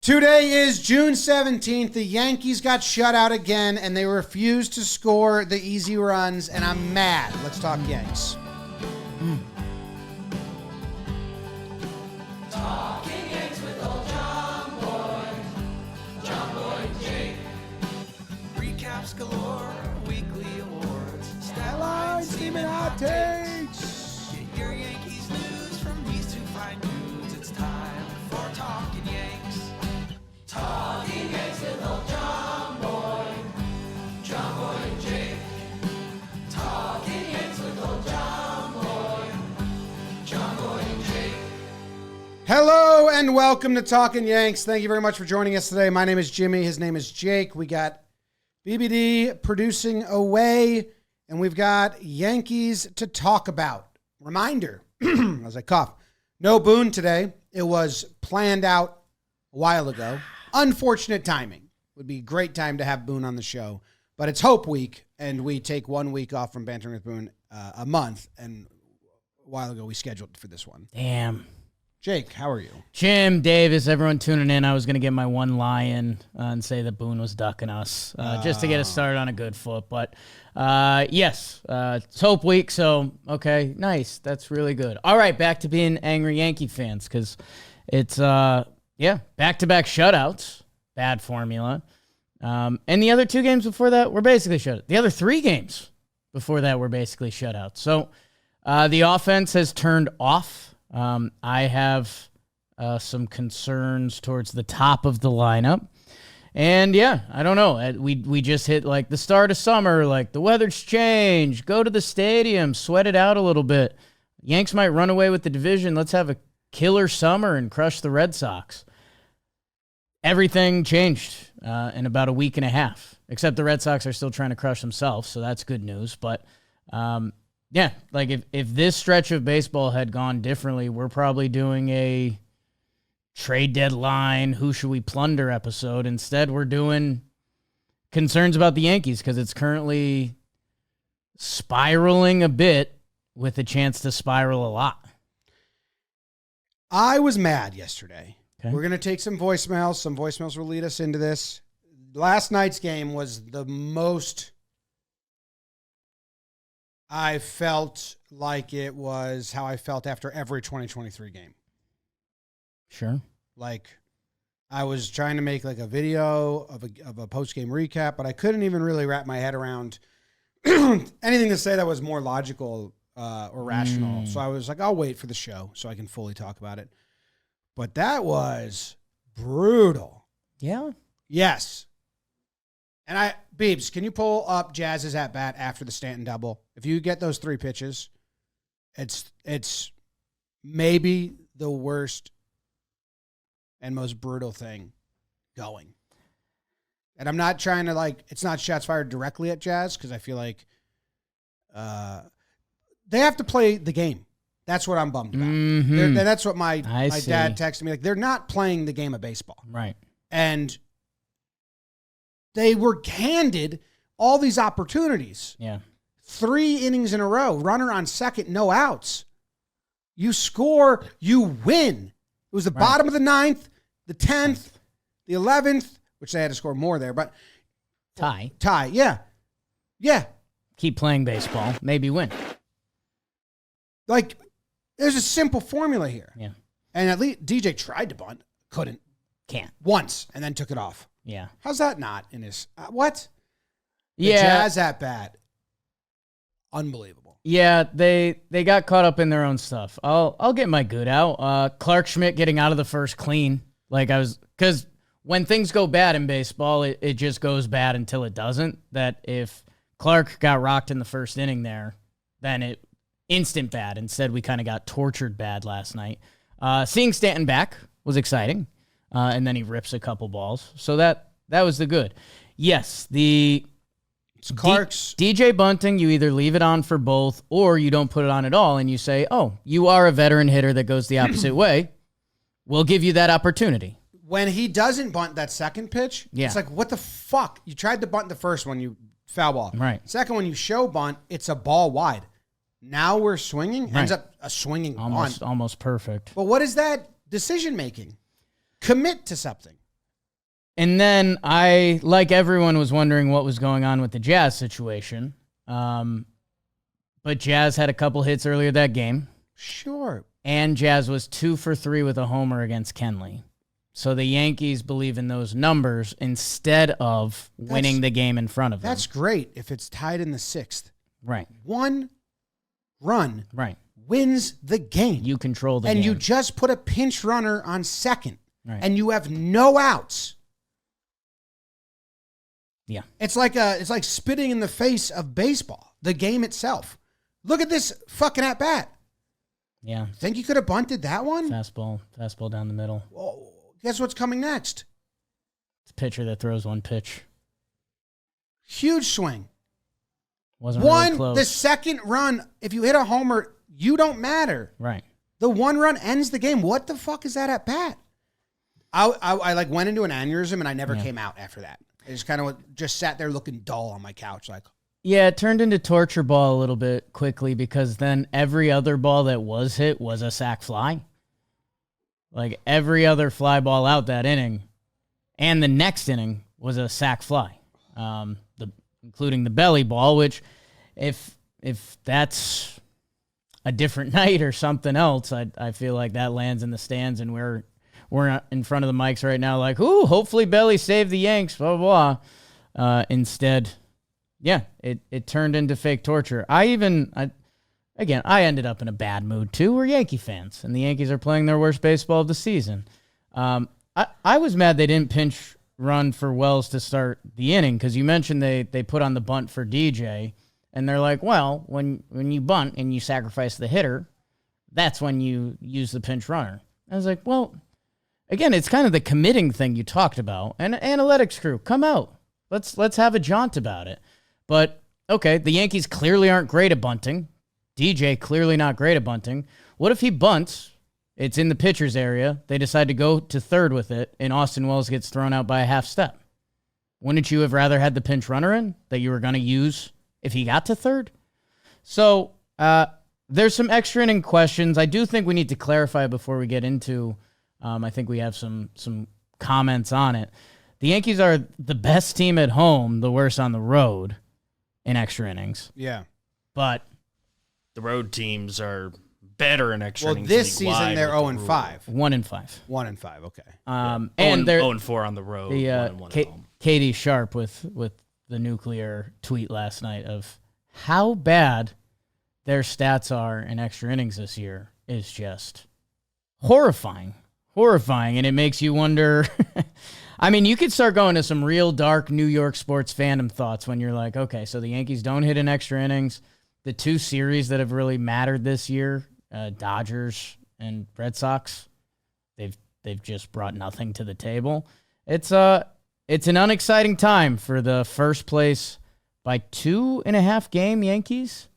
Today is June 17th. The Yankees got shut out again, and they refused to score the easy runs, and I'm mad. Let's talk Yanks. Talking Yanks with old John Boy, Jake. Recaps galore, weekly awards, stat lines, team and hot takes. Get your Yankees news from these two fine dudes. It's time for Talking Yanks. Talking Yanks with old John Boy, and Jake. Talking Yanks with old John Boy, and Jake. Hello and welcome to Talkin' Yanks. Thank you very much for joining us today. My name is Jimmy. His name is Jake. We got BBD producing away, and we've got Yankees to talk about. Reminder, as I cough, no Boone today. It was planned out a while ago. Unfortunate timing. Would be a great time to have Boone on the show, but it's Hope Week, and we take 1 week off from Bantering with Boone a month, and a while ago we scheduled for this one. Damn. Jake, how are you? Jim, Davis, everyone tuning in. I was going to get my one lie in and say that Boone was ducking us just to get us started on a good foot. But yes, it's Hope Week, so okay, nice. That's really good. All right, back to being angry Yankee fans because it's, back-to-back shutouts, bad formula. And the other two games before that were basically shutouts. The other three games before that were basically shutouts. So the offense has turned off. I have some concerns towards the top of the lineup. And, yeah, I don't know. We just hit, like, the start of summer. Like, the weather's changed. Go to the stadium. Sweat it out a little bit. Yanks might run away with the division. Let's have a killer summer and crush the Red Sox. Everything changed in about a week and a half, except the Red Sox are still trying to crush themselves, so that's good news. But, yeah, like if this stretch of baseball had gone differently, we're probably doing a trade deadline, who should we plunder episode. Instead, we're doing concerns about the Yankees because it's currently spiraling a bit with a chance to spiral a lot. I was mad yesterday. Okay. We're going to take some voicemails. Some voicemails will lead us into this. Last night's game was the most I felt like it was how I felt after every 2023 game. Sure. Like, I was trying to make like a video of a post-game recap, but I couldn't even really wrap my head around anything to say that was more logical or rational. So I was like, I'll wait for the show so I can fully talk about it. But that was brutal. Yeah. Yes. And Beebs, can you pull up Jazz's at bat after the Stanton double? If you get those three pitches, it's maybe the worst and most brutal thing going. And I'm not trying to it's not shots fired directly at Jazz because I feel like they have to play the game. That's what I'm bummed about. Mm-hmm. That's what my dad texted me. Like, they're not playing the game of baseball. Right. And they were handed all these opportunities. Yeah. 3 innings in a row, runner on second, no outs. You score, you win. It was the bottom of the 9th, the 10th, the 11th, which they had to score more there, but tie, yeah. Yeah. Keep playing baseball, maybe win. Like, there's a simple formula here. Yeah. And at least DJ tried to bunt, couldn't. Can't. Once, and then took it off. Yeah. How's that not in his... what? The Yeah. Jazz at bat. Unbelievable. Yeah, they got caught up in their own stuff. I'll get my good out. Clark Schmidt getting out of the first clean. Because when things go bad in baseball, it just goes bad until it doesn't. That if Clark got rocked in the first inning there, then it instant bad. Instead, we kind of got tortured bad last night. Seeing Stanton back was exciting. And then he rips a couple balls. So that was the good. Yes, it's Clark's. DJ bunting, you either leave it on for both or you don't put it on at all and you say, oh, you are a veteran hitter that goes the opposite way. We'll give you that opportunity. When he doesn't bunt that second pitch, it's like, what the fuck? You tried to bunt the first one, you foul ball. Right. Second one, you show bunt, it's a ball wide. Now we're swinging. Ends up a swinging bunt. Almost perfect. But what is that decision making? Commit to something. And then I, like everyone, was wondering what was going on with the Jazz situation. But Jazz had a couple hits earlier that game. Sure. And Jazz was 2 for 3 with a homer against Kenley. So the Yankees believe in those numbers instead of winning the game in front of them. That's great if it's tied in the 6th. Right. One run Right. wins the game. You control the game. And you just put a pinch runner on second. Right. And you have no outs. Yeah. It's like spitting in the face of baseball, the game itself. Look at this fucking at bat. Yeah. Think you could have bunted that one? Fastball down the middle. Well, guess what's coming next? It's a pitcher that throws one pitch. Huge swing. Wasn't really close. The second run, if you hit a homer, you don't matter. Right. The one run ends the game. What the fuck is that at bat? I like went into an aneurysm and I never came out after that. I just kind of just sat there looking dull on my couch. Like, yeah, it turned into torture ball a little bit quickly because then every other ball that was hit was a sac fly. Like every other fly ball out that inning and the next inning was a sac fly, including the belly ball, which if that's a different night or something else, I feel like that lands in the stands and we're in front of the mics right now like, ooh, hopefully Belly saved the Yanks, blah, blah, blah. Instead, yeah, it turned into fake torture. I ended up in a bad mood too. We're Yankee fans, and the Yankees are playing their worst baseball of the season. I was mad they didn't pinch run for Wells to start the inning because you mentioned they put on the bunt for DJ, and they're like, well, when you bunt and you sacrifice the hitter, that's when you use the pinch runner. I was like, well, again, it's kind of the committing thing you talked about. And analytics crew, come out. Let's have a jaunt about it. But, okay, the Yankees clearly aren't great at bunting. DJ clearly not great at bunting. What if he bunts? It's in the pitcher's area. They decide to go to third with it, and Austin Wells gets thrown out by a half step. Wouldn't you have rather had the pinch runner in that you were going to use if he got to third? So there's some extra inning questions. I do think we need to clarify before we get into I think we have some comments on it. The Yankees are the best team at home, the worst on the road in extra innings. yeah. But The road teams are better in extra Well, innings. this season league-wide they're with the 0-5. 1-5. 1-5, okay. And they're 0-4 on the road. the 1-1 at home. Katie Sharp with the nuclear tweet last night of how bad their stats are in extra innings this year is just horrifying, and it makes you wonder. I mean, you could start going to some real dark New York sports fandom thoughts when you're like, okay, so the Yankees don't hit in extra innings. The two series that have really mattered this year, Dodgers and Red Sox, they've just brought nothing to the table. It's an unexciting time for the first place by 2.5 game Yankees.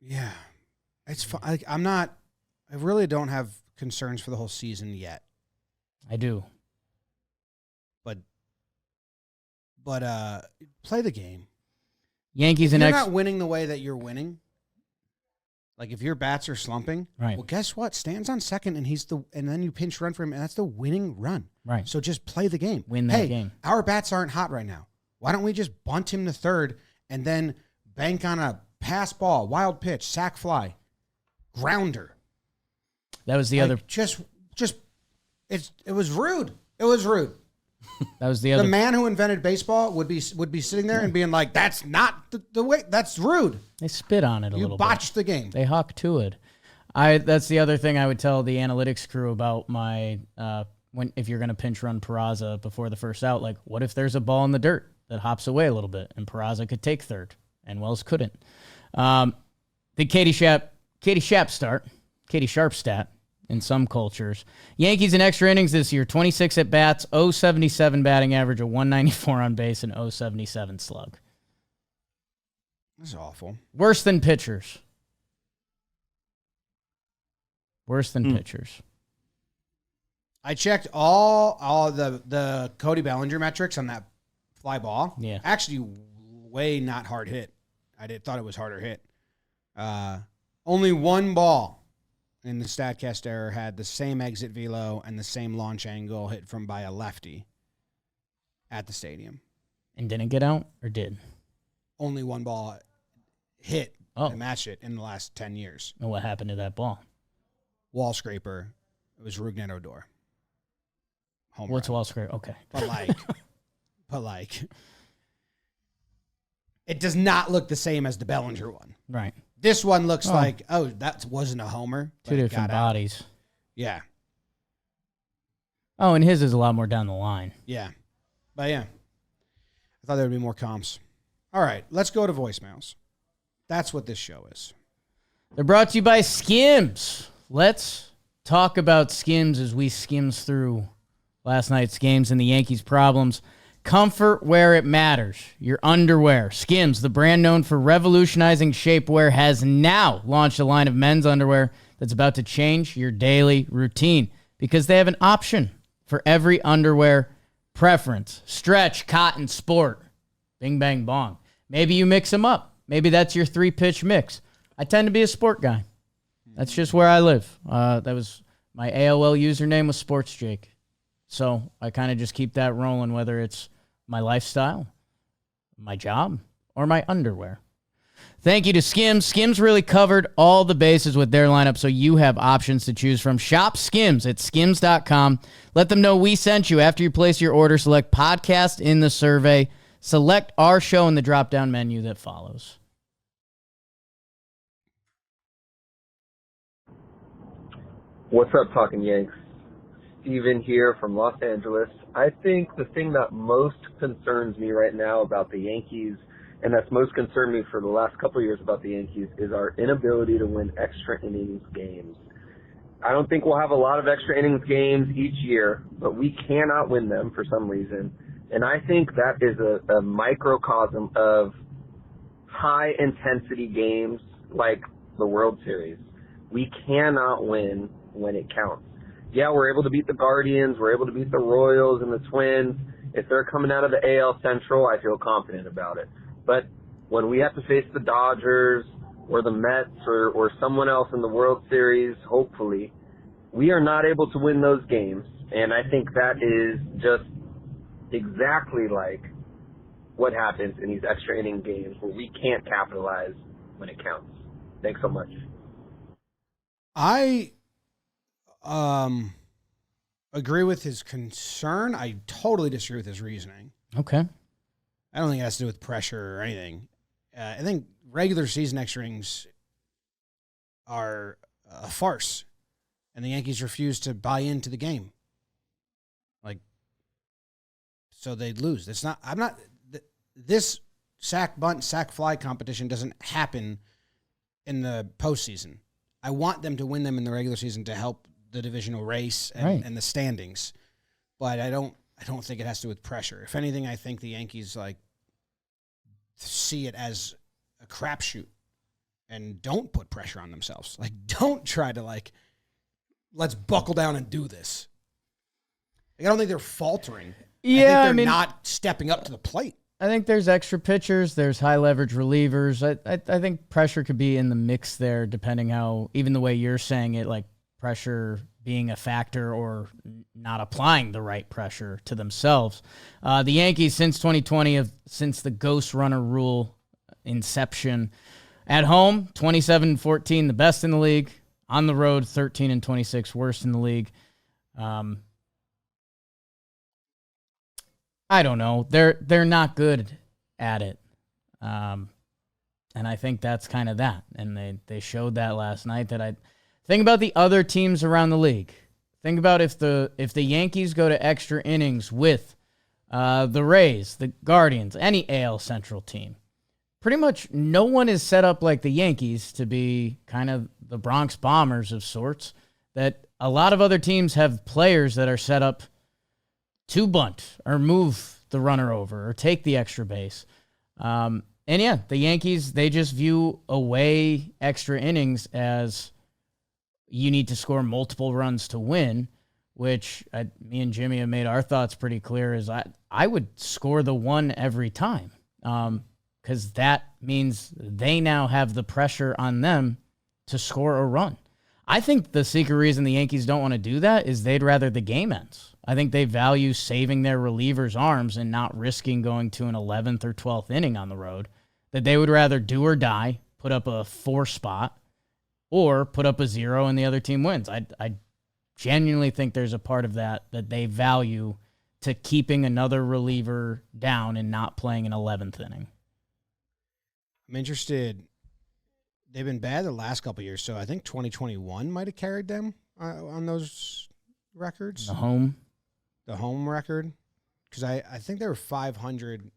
Yeah. It's fun. I really don't have concerns for the whole season yet. I do. But play the game. Yankees If and you're X. not winning the way that you're winning, like if your bats are slumping, Right. well, guess what? Stands on second, and then you pinch run for him, and that's the winning run. Right. So just play the game. Win that hey, game. Our bats aren't hot right now. Why don't we just bunt him to third and then bank on a pass ball, wild pitch, sac fly, grounder? That was the Like, other. it was rude. It was rude. That was the The other. man who invented baseball would be sitting there and being like, "That's not the way. That's rude. They spit on it a You little botched the game." bit. They hawk to it. That's the other thing I would tell the analytics crew about my if you're going to pinch run Peraza before the first out. Like, what if there's a ball in the dirt that hops away a little bit and Peraza could take third and Wells couldn't? The Katie Sharp stat in some cultures. Yankees in extra innings this year, 26 at bats, 0.77 batting average, a 194 on base, and 0.77 slug. That's awful. Worse than pitchers. Pitchers. I checked all the Cody Bellinger metrics on that fly ball. Yeah. Actually, way not hard hit. Thought it was harder hit. Only one ball in the StatCast error had the same exit velo and the same launch angle hit from by a lefty at the stadium. And didn't get out, or did? Only one ball hit Oh. and matched it in the last 10 years. And what happened to that ball? Wall scraper. It was Rougned Odor. Home What's run. wall scraper? Okay. But like, it does not look the same as the Bellinger one. Right. This one looks like, that wasn't a homer. Two different bodies. Yeah. Oh, and his is a lot more down the line. Yeah. But yeah, I thought there would be more comps. All right, let's go to voicemails. That's what this show is. They're brought to you by Skims. Let's talk about Skims as we skims through last night's games and the Yankees' problems. Comfort where it matters. Your underwear. Skims, the brand known for revolutionizing shapewear, has now launched a line of men's underwear that's about to change your daily routine because they have an option for every underwear preference. Stretch, cotton, sport. Bing, bang, bong. Maybe you mix them up. Maybe that's your 3-pitch mix. I tend to be a sport guy. That's just where I live. That was my AOL username was Sports Jake. So I kind of just keep that rolling, whether it's my lifestyle, my job, or my underwear. Thank you to Skims. Skims really covered all the bases with their lineup, so you have options to choose from. Shop Skims at skims.com. Let them know we sent you. After you place your order, select podcast in the survey. Select our show in the drop-down menu that follows. What's up, Talkin Yanks? Steven here from Los Angeles. I think the thing that most concerns me right now about the Yankees, and that's most concerned me for the last couple of years about the Yankees, is our inability to win extra innings games. I don't think we'll have a lot of extra innings games each year, but we cannot win them for some reason. And I think that is a microcosm of high-intensity games like the World Series. We cannot win when it counts. Yeah, we're able to beat the Guardians. We're able to beat the Royals and the Twins. If they're coming out of the AL Central, I feel confident about it. But when we have to face the Dodgers or the Mets or someone else in the World Series, hopefully, we are not able to win those games. And I think that is just exactly like what happens in these extra inning games where we can't capitalize when it counts. Thanks so much. I agree with his concern. I totally disagree with his reasoning. Okay. I don't think it has to do with pressure or anything. I think regular season extra innings are a farce, and the Yankees refuse to buy into the game. So they'd lose. This sack bunt, sack fly competition doesn't happen in the postseason. I want them to win them in the regular season to help the divisional race and the standings. But I don't think it has to do with pressure. If anything, I think the Yankees see it as a crapshoot and don't put pressure on themselves. Don't try to let's buckle down and do this. I don't think they're faltering. Yeah, I think they're not stepping up to the plate. I think there's extra pitchers. There's high leverage relievers. I think pressure could be in the mix there, depending how, even the way you're saying it, like pressure being a factor or not applying the right pressure to themselves. The Yankees since 2020, since the ghost runner rule inception, at home 27-14, the best in the league. On the road 13-26, worst in the league. I don't know. They're not good at it. And I think that's kind of that. And they showed that last night. Think about the other teams around the league. Think about if the Yankees go to extra innings with the Rays, the Guardians, any AL Central team. Pretty much no one is set up like the Yankees to be kind of the Bronx Bombers of sorts. That a lot of other teams have players that are set up to bunt or move the runner over or take the extra base. And yeah, the Yankees, they just view away extra innings as you need to score multiple runs to win, which me and Jimmy have made our thoughts pretty clear is I would score the one every time because that means they now have the pressure on them to score a run. I think the secret reason the Yankees don't want to do that is they'd rather the game ends. I think they value saving their relievers' arms and not risking going to an 11th or 12th inning on the road. That they would rather do or die, put up a 4 spot, or put up a 0 and the other team wins. I genuinely think there's a part of that they value to keeping another reliever down and not playing an 11th inning. I'm interested. They've been bad the last couple of years, so I think 2021 might have carried them on those records. The home record, because I think they were 500.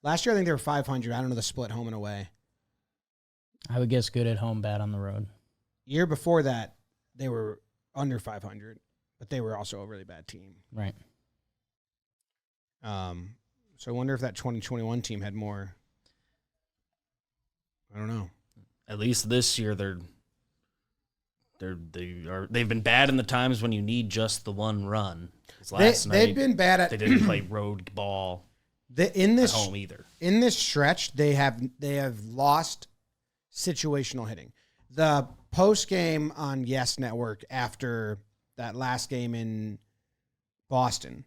Last year, I think they were 500. I don't know the split home and away. I would guess good at home, bad on the road. Year before that, they were under 500, but they were also a really bad team. Right. So I wonder if that 2021 team had more. I don't know. At least this year, they've been bad in the times when you need just the one run. They've been bad at. They didn't play road ball at home either. In this stretch, they have lost situational hitting. The post game on Yes Network after that last game in Boston,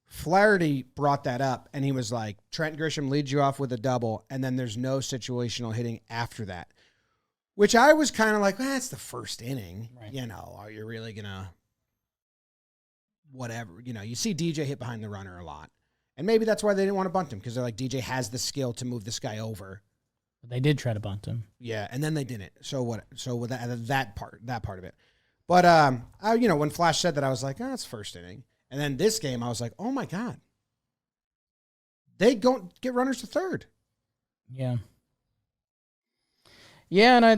Flaherty brought that up, and he was like, Trent Grisham leads you off with a double, and then there's no situational hitting after that. Which I was kind of like, well, that's the first inning. Right. You know, are you really going to whatever? You know, you see DJ hit behind the runner a lot. And maybe that's why they didn't want to bunt him, because they're like, DJ has the skill to move this guy over. They did try to bunt him. Yeah, and then they didn't. So what? So with that part of it. But when Flash said that, I was like, oh, that's first inning. And then this game, I was like, oh my God. They don't get runners to third. Yeah. Yeah,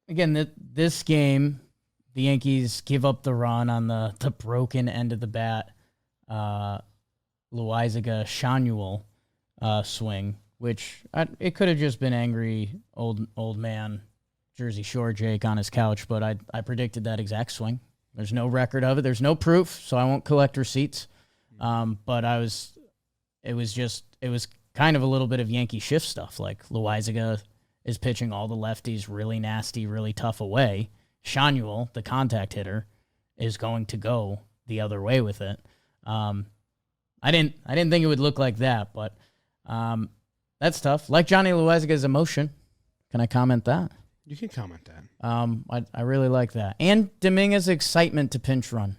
and this game, the Yankees give up the run on the broken end of the bat, Loizaga-Shanuel swing, which it could have just been angry old man Jersey Shore Jake on his couch, but I predicted that exact swing. There's no record of it. There's no proof, so I won't collect receipts. But it was kind of a little bit of Yankee shift stuff. Like Loizaga is pitching all the lefties really nasty, really tough away. Shanuel, the contact hitter, is going to go the other way with it. I didn't think it would look like that, but that's tough. Like Johnny Loizaga's emotion. Can I comment that? You can comment that. I really like that. And Dominguez's excitement to pinch run.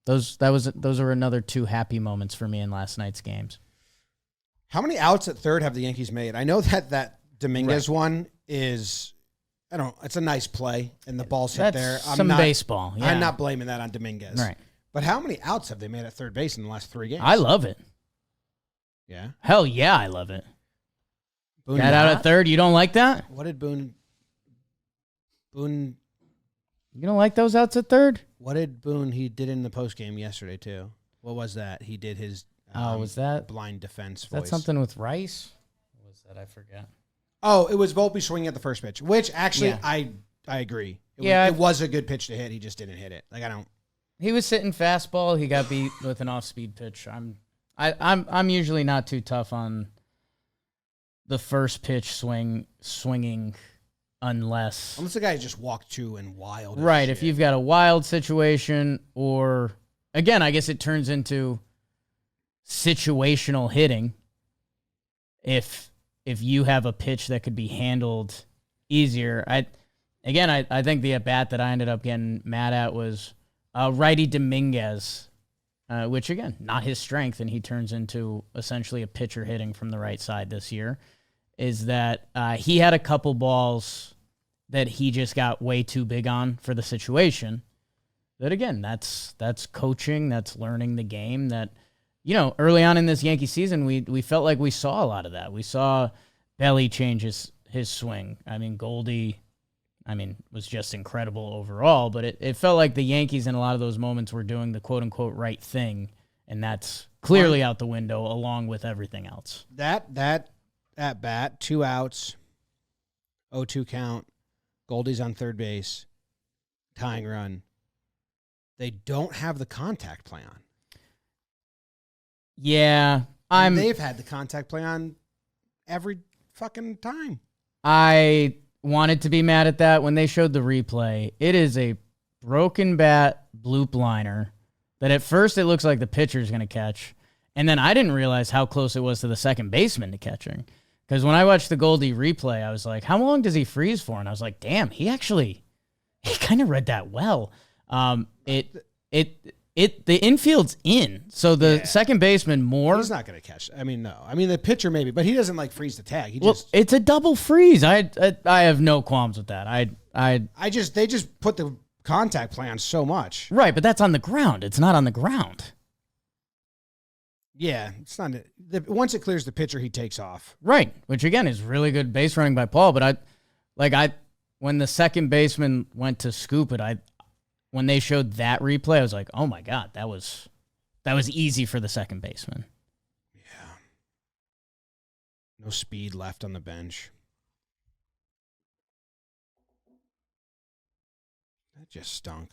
Those are another 2 happy moments for me in last night's games. How many outs at third have the Yankees made? I know that Dominguez one is, it's a nice play, and the ball's hit there. Baseball. Yeah. I'm not blaming that on Dominguez. Right. But how many outs have they made at third base in the last 3 games? I love it. Yeah? Hell yeah, I love it. Boone got out at third. You don't like that? What did Boone... You don't like those outs at third? What did Boone... He did in the postgame yesterday, too. What was that? He did his... was that... blind defense voice. Is that something with Rice? What was that? I forget. Oh, it was Volpe swinging at the first pitch, which actually I agree. It was a good pitch to hit. He just didn't hit it. He was sitting fastball. He got beat with an off-speed pitch. I'm usually not too tough on the first pitch swinging unless the guy just walked to and wild. Right, if you've got a wild situation, or again, I guess it turns into situational hitting. If you have a pitch that could be handled easier, I think the at bat that I ended up getting mad at was righty Dominguez, which again, not his strength, and he turns into essentially a pitcher hitting from the right side this year. Is that he had a couple balls that he just got way too big on for the situation. That again, that's coaching, that's learning the game. That early on in this Yankee season, we felt like we saw a lot of that. We saw Belly change his swing. I mean, Goldie, was just incredible overall, but it felt like the Yankees in a lot of those moments were doing the quote-unquote right thing, and that's clearly out the window along with everything else. That at bat, 2 outs, 0-2 count, Goldie's on third base, tying run. They don't have the contact play on. Yeah, they've had the contact play on every fucking time. wanted to be mad at that. When they showed the replay, it is a broken bat bloop liner that at first it looks like the pitcher is going to catch. And then I didn't realize how close it was to the second baseman to catching. Because when I watched the Goldie replay, I was like, how long does he freeze for? And I was like, damn, he kind of read that well. The infield's in. So the second baseman He's not going to catch. I mean, no. I mean, the pitcher maybe, but he doesn't like freeze the tag. It's a double freeze. I have no qualms with that. They just put the contact play on so much. Right, but that's on the ground. It's not on the ground. Yeah, it's not. Once it clears the pitcher, he takes off. Right, which again is really good base running by Paul. But when the second baseman went to scoop it, when they showed that replay, I was like, oh my God, that was easy for the second baseman. Yeah. No speed left on the bench. That just stunk.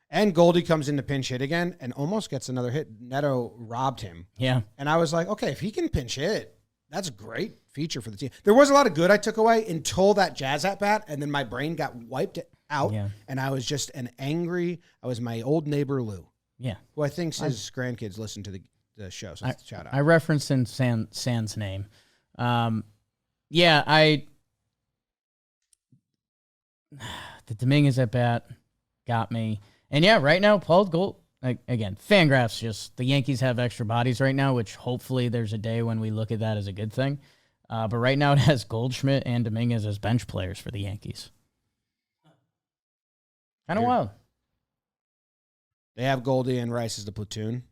And Goldie comes in to pinch hit again and almost gets another hit. Neto robbed him. Yeah. And I was like, okay, if he can pinch hit, that's a great feature for the team. There was a lot of good I took away until that Jazz at bat, and then my brain got wiped out, and I was just I was my old neighbor Lou. Yeah. Who I think his grandkids listen to the show, so shout out. I referenced in San's name. The Dominguez at bat got me. And yeah, right now, Paul Gold, again, Fangraphs the Yankees have extra bodies right now, which hopefully there's a day when we look at that as a good thing. But right now it has Goldschmidt and Dominguez as bench players for the Yankees. Kind of wild. They have Goldie and Rice as the platoon.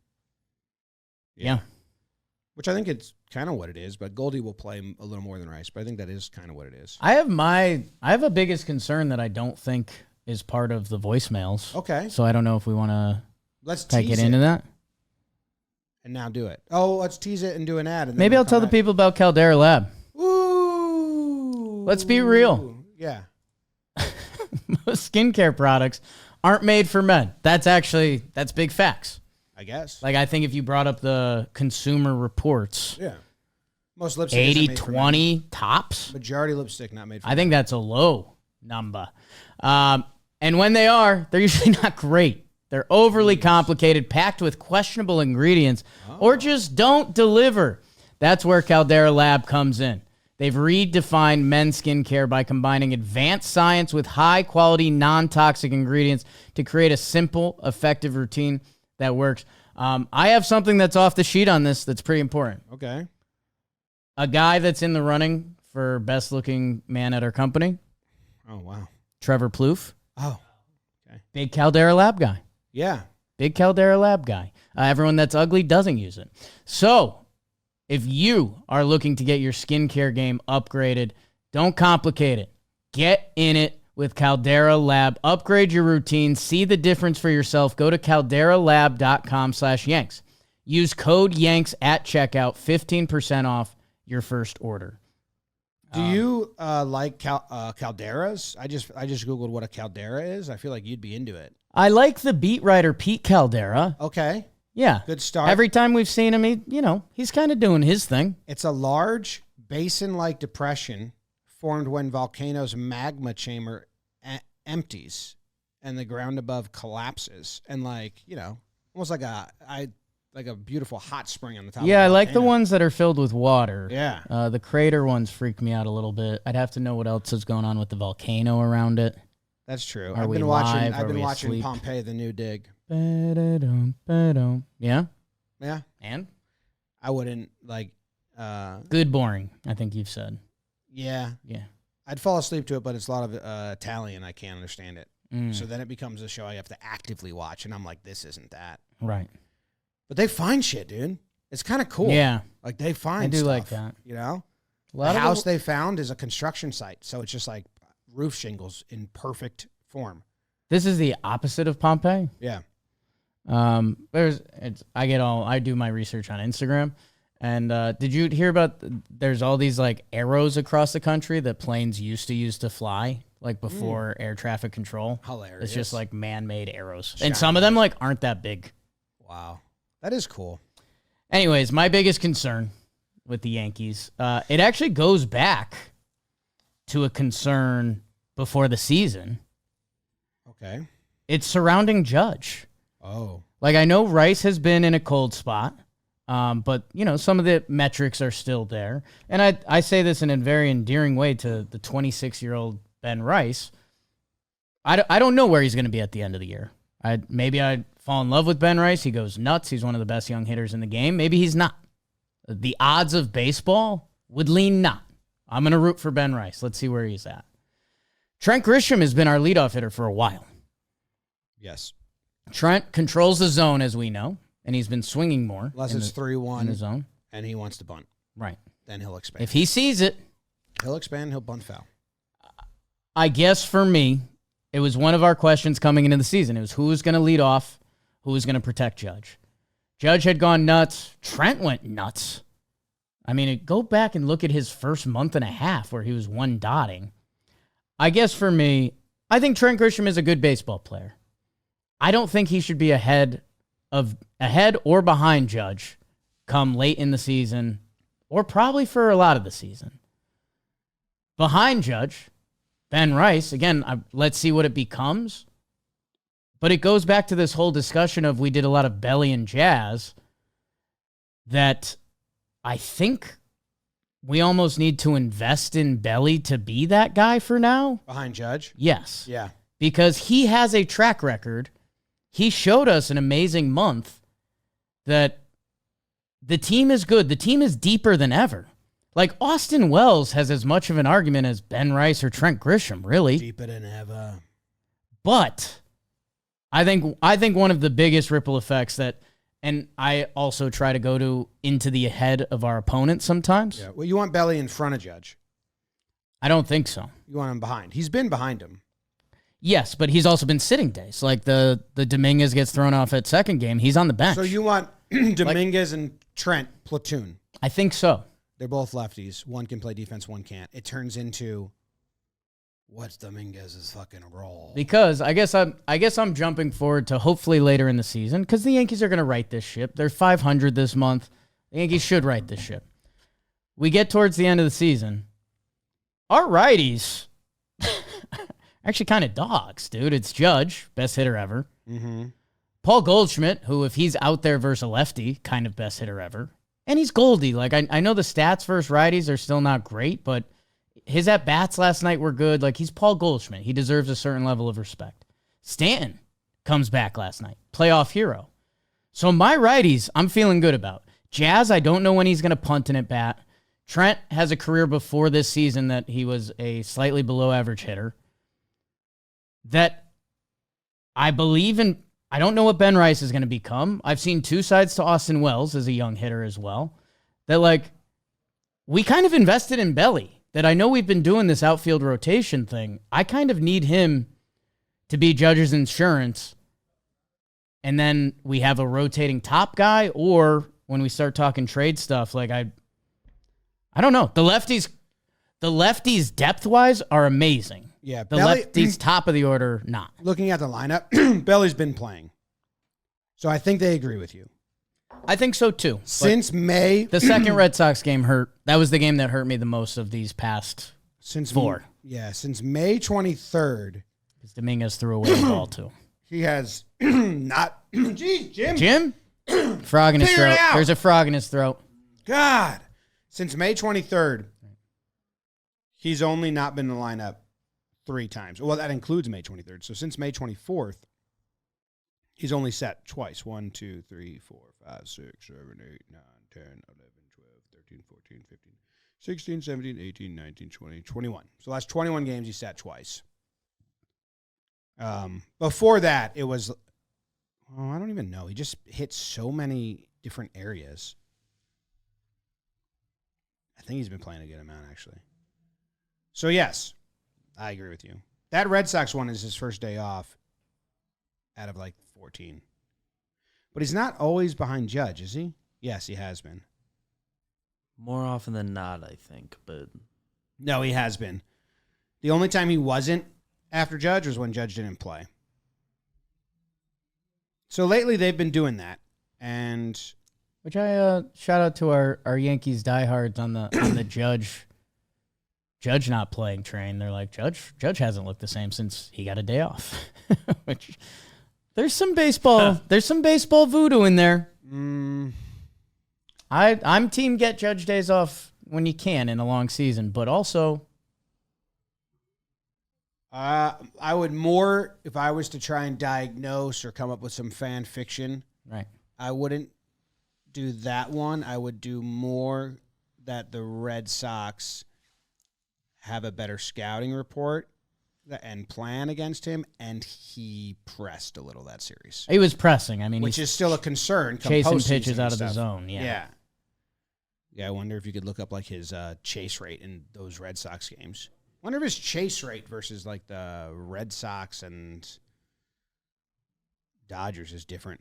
Yeah. Which I think it's kind of what it is, but Goldie will play a little more than Rice, but I think that is kind of what it is. I have a biggest concern that I don't think is part of the voicemails. Okay. So I don't know if we want to get into that. And now do it. Oh, let's tease it and do an ad. And maybe I'll tell the people about Caldera Lab. Ooh. Let's be real. Yeah. Most skincare products aren't made for men. That's big facts. I guess. I think if you brought up the Consumer Reports. Yeah. Most lipstick 80-20 tops. Majority lipstick not made for men. I think that's a low number. And when they are, they're usually not great. They're overly complicated, packed with questionable ingredients, or just don't deliver. That's where Caldera Lab comes in. They've redefined men's skincare by combining advanced science with high-quality, non-toxic ingredients to create a simple, effective routine that works. I have something that's off the sheet on this that's pretty important. Okay. A guy that's in the running for best-looking man at our company. Oh, wow. Trevor Plouffe. Oh, okay. Big Caldera Lab guy. Yeah. Big Caldera Lab guy. Everyone that's ugly doesn't use it. So, if you are looking to get your skincare game upgraded, don't complicate it. Get in it with Caldera Lab. Upgrade your routine. See the difference for yourself. Go to calderalab.com/Yanks. Use code Yanks at checkout. 15% off your first order. Do you like calderas? I just Googled what a caldera is. I feel like you'd be into it. I like the beat writer Pete Caldera. Okay. Yeah. Good start. Every time we've seen him, he's kind of doing his thing. It's a large basin-like depression formed when volcanoes' magma chamber empties and the ground above collapses. And almost like a beautiful hot spring on the top of the I like the volcano. ones that are filled with water. Yeah. The crater ones freak me out a little bit. I'd have to know what else is going on with the volcano around it. That's true. Are I've we been watching. live? I've Are been we watching asleep? Pompeii: The New Dig. Yeah? Yeah. And? I wouldn't Good boring, I think you've said. Yeah. Yeah. I'd fall asleep to it, but it's a lot of Italian. I can't understand it. Mm. So then it becomes a show I have to actively watch, and I'm like, this isn't that. Right. But they find shit, dude. It's kind of cool. Yeah. Like they find. I do stuff, like that. The A lot of house they found is a construction site, so it's just like roof shingles in perfect form. This is the opposite of Pompeii. Yeah. I do my research on Instagram. And did you hear about there's all these arrows across the country that planes used to use to fly before air traffic control? Hilarious. It's just man-made arrows. And some of them aren't that big. Wow. That is cool. Anyways, my biggest concern with the Yankees, it actually goes back to a concern before the season. Okay. It's surrounding Judge. Oh. Like, I know Rice has been in a cold spot, but, some of the metrics are still there. And I say this in a very endearing way to the 26-year-old Ben Rice. I don't know where he's going to be at the end of the year. Maybe I fall in love with Ben Rice. He goes nuts. He's one of the best young hitters in the game. Maybe he's not. The odds of baseball would lean not. I'm going to root for Ben Rice. Let's see where he's at. Trent Grisham has been our leadoff hitter for a while. Yes. Trent controls the zone, as we know, and he's been swinging more. Unless it's 3-1 in the zone. and he wants to bunt. Right. Then he'll expand. If he sees it. He'll expand, he'll bunt foul. I guess for me, it was one of our questions coming into the season. It was who was going to lead off, who was going to protect Judge. Judge had gone nuts. Trent went nuts. I mean, go back and look at his first month and a half where he was one dotting. I guess for me, I think Trent Grisham is a good baseball player. I don't think he should be ahead or behind Judge come late in the season or probably for a lot of the season. Behind Judge, Ben Rice, again, let's see what it becomes. But it goes back to this whole discussion of we did a lot of Belly and Jazz that I think we almost need to invest in Belly to be that guy for now. Behind Judge? Yes. Yeah. Because he has a track record. He showed us an amazing month that the team is good. The team is deeper than ever. Like, Austin Wells has as much of an argument as Ben Rice or Trent Grisham, really. Deeper than ever. But I think one of the biggest ripple effects that, and I also try to go into the head of our opponent sometimes. Yeah. Well, you want Belly in front of Judge. I don't think so. You want him behind. He's been behind him. Yes, but he's also been sitting days. Like the Dominguez gets thrown off at second game. He's on the bench. So you want Dominguez and Trent platoon. I think so. They're both lefties. One can play defense, one can't. It turns into what's Dominguez's fucking role? Because I guess I'm jumping forward to hopefully later in the season because the Yankees are going to right this ship. They're 500 this month. The Yankees should right this ship. We get towards the end of the season. Our righties actually kind of dogs, dude. It's Judge, best hitter ever. Mm-hmm. Paul Goldschmidt, who if he's out there versus a lefty, kind of best hitter ever. And he's Goldie. Like, I know the stats versus righties are still not great, but his at-bats last night were good. Like, he's Paul Goldschmidt. He deserves a certain level of respect. Stanton comes back last night. Playoff hero. So my righties, I'm feeling good about. Jazz, I don't know when he's going to punt an at-bat. Trent has a career before this season that he was a slightly below-average hitter. That I believe in. I don't know what Ben Rice is going to become. I've seen two sides to Austin Wells as a young hitter as well. That, like, we kind of invested in Belly. That I know we've been doing this outfield rotation thing. I kind of need him to be Judge's insurance. And then we have a rotating top guy, or when we start talking trade stuff, like I don't know. The lefties depth-wise are amazing. Yeah, The Belly, lefties top of the order, not. looking at the lineup, Belly's been playing. So I think they agree with you. I think so too. Since May. The second Red Sox game hurt. That was the game that hurt me the most of these past four. Since May 23rd. Because Dominguez threw away the ball too. He has not. Jeez, Jim. Jim? Frog in his Figure it throat. out. There's a frog in his throat. God. Since May 23rd, he's only not been in the lineup 3 times. Well, that includes May 23rd. So since May 24th, he's only sat twice. 1, 2, 3, 4, 5, 6, 7, 8, 9, 10, 11, 12, 13, 14, 15, 16, 17, 18, 19, 20, 21. So last 21 games, he sat twice. Before that, it was, I don't even know. He just hit so many different areas. I think he's been playing a good amount, actually. So, yes, I agree with you. That Red Sox one is his first day off out of, 14. But he's not always behind Judge, is he? Yes, he has been. More often than not, I think, but No, he has been. The only time he wasn't after Judge was when Judge didn't play. So lately they've been doing that, and Which I shout out to our Yankees diehards on the Judge Judge not playing train. They're like, Judge hasn't looked the same since he got a day off. Which there's some baseball voodoo in there. I'm team get Judge days off when you can in a long season, but also I would more, if I was to try and diagnose or come up with some fan fiction, right. I wouldn't do that one. I would do more that the Red Sox have a better scouting report and plan against him, and he pressed a little that series. He was pressing. I mean, which is still a concern. Chasing pitches out of the zone. Yeah. I wonder if you could look up like his chase rate in those Red Sox games. I wonder if his chase rate versus like the Red Sox and Dodgers is different.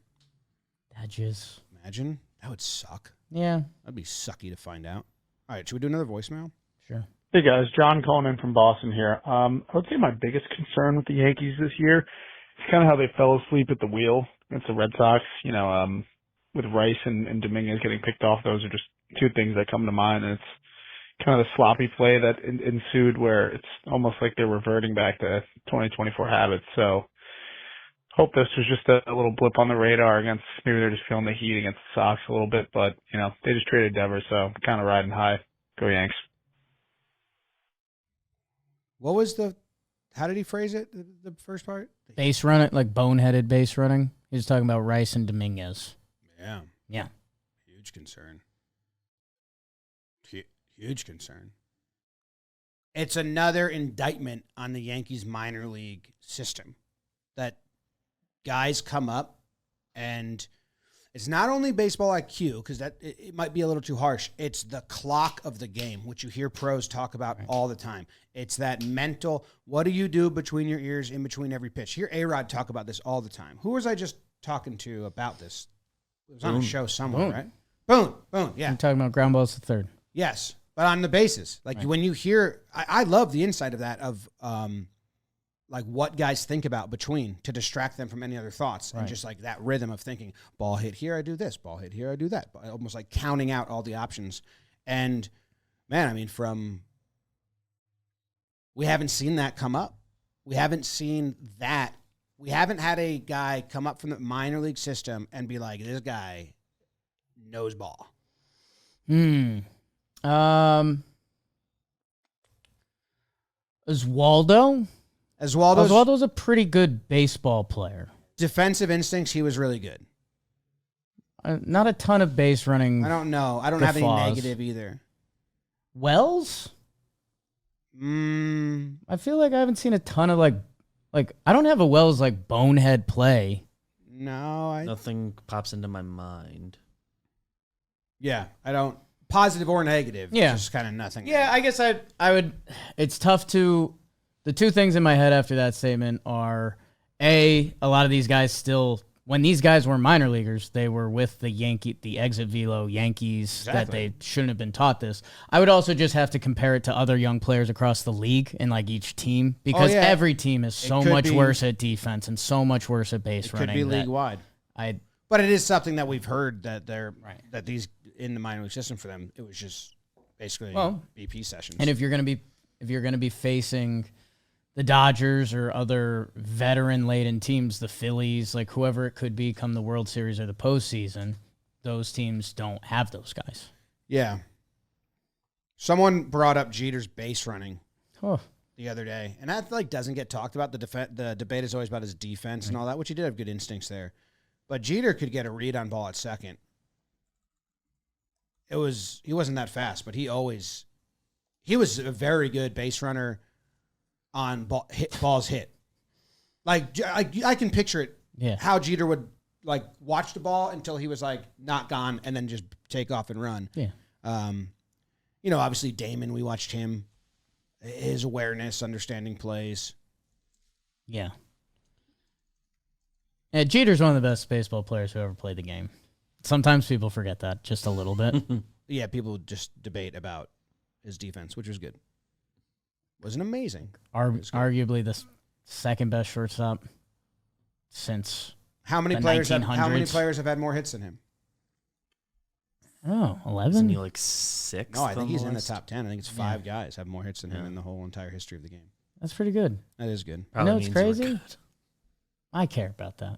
Dodgers. Imagine. That would suck. Yeah. That'd be sucky to find out. All right, should we do another voicemail? Sure. Hey guys, John calling in from Boston here. I would say my biggest concern with the Yankees this year is kind of how they fell asleep at the wheel against the Red Sox. You know, with Rice and Dominguez getting picked off, those are just two things that come to mind. And it's kind of the sloppy play that ensued where it's almost like they're reverting back to 2024 habits. So hope this was just a little blip on the radar against, maybe they're just feeling the heat against the Sox a little bit, but, you know, they just traded Devers, so kind of riding high. Go Yanks. What was how did he phrase it, the first part? Base running, like boneheaded base running. He was talking about Rice and Dominguez. Yeah. Yeah. Huge concern. Huge concern. It's another indictment on the Yankees minor league system that guys come up and it's not only baseball IQ, because it might be a little too harsh. It's the clock of the game, which you hear pros talk about all the time. It's that mental, what do you do between your ears in between every pitch? Hear A-Rod talk about this all the time. Who was I just talking to about this? It was on a show somewhere, right? Boone, yeah. I'm talking about ground balls to third. Yes, but on the bases. Like when you hear, I love the insight of that, of like what guys think about between to distract them from any other thoughts. And just like that rhythm of thinking, ball hit here, I do this, ball hit here, I do that. Almost like counting out all the options. And man, I mean, we haven't seen that come up. We haven't seen that. We haven't had a guy come up from the minor league system and be like, this guy knows ball. Oswaldo's a pretty good baseball player. Defensive instincts, he was really good. Not a ton of base running. I don't know. I don't have any negative either. Wells? I feel like I haven't seen a ton of like I don't have a Wells like bonehead play. No, Nothing pops into my mind. Yeah, I don't. Positive or negative. Yeah. Just kind of nothing. Yeah, I guess I would. It's tough to. The two things in my head after that statement are a lot of these guys still, when these guys were minor leaguers, they were with the exit velo Yankees that they shouldn't have been taught this. I would also just have to compare it to other young players across the league and like each team, because every team is so much worse at defense and so much worse at base running. Could be league wide. But it is something that we've heard that that these in the minor league system for them, it was just basically BP sessions. And if you're gonna be facing the Dodgers or other veteran-laden teams, the Phillies, like whoever it could be come the World Series or the postseason, those teams don't have those guys. Yeah. Someone brought up Jeter's base running the other day, and that like doesn't get talked about. The debate is always about his defense and all that, which he did have good instincts there. But Jeter could get a read on ball at second. He wasn't that fast, but he was a very good base runner on balls hit. Like I can picture it. Yeah. How Jeter would like watch the ball until he was like not gone and then just take off and run. Yeah. Obviously Damon, we watched him, his awareness, understanding plays. Yeah. Yeah, Jeter's one of the best baseball players who ever played the game. Sometimes people forget that just a little bit. Yeah, people just debate about his defense, which was good. Wasn't amazing. Arguably the second best shortstop since how many the players 1900s. How many players have had more hits than him? Oh, 11? Isn't he like sixth? No, I think on he's in the list? top 10. I think it's 5 guys have more hits than him in the whole entire history of the game. That's pretty good. That is good. You Probably know what's means we're crazy? good. I care about that.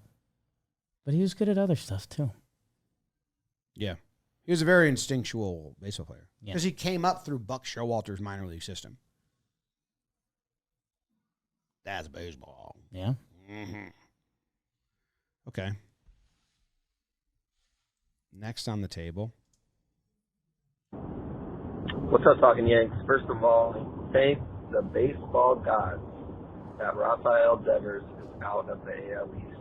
But he was good at other stuff, too. Yeah. He was a very instinctual baseball player. Yeah. Because he came up through Buck Showalter's minor league system. That's baseball. Yeah. Mm-hmm. Okay. Next on the table. What's up, Talkin' Yanks? First of all, thank the baseball gods that Rafael Devers is out of the AL East.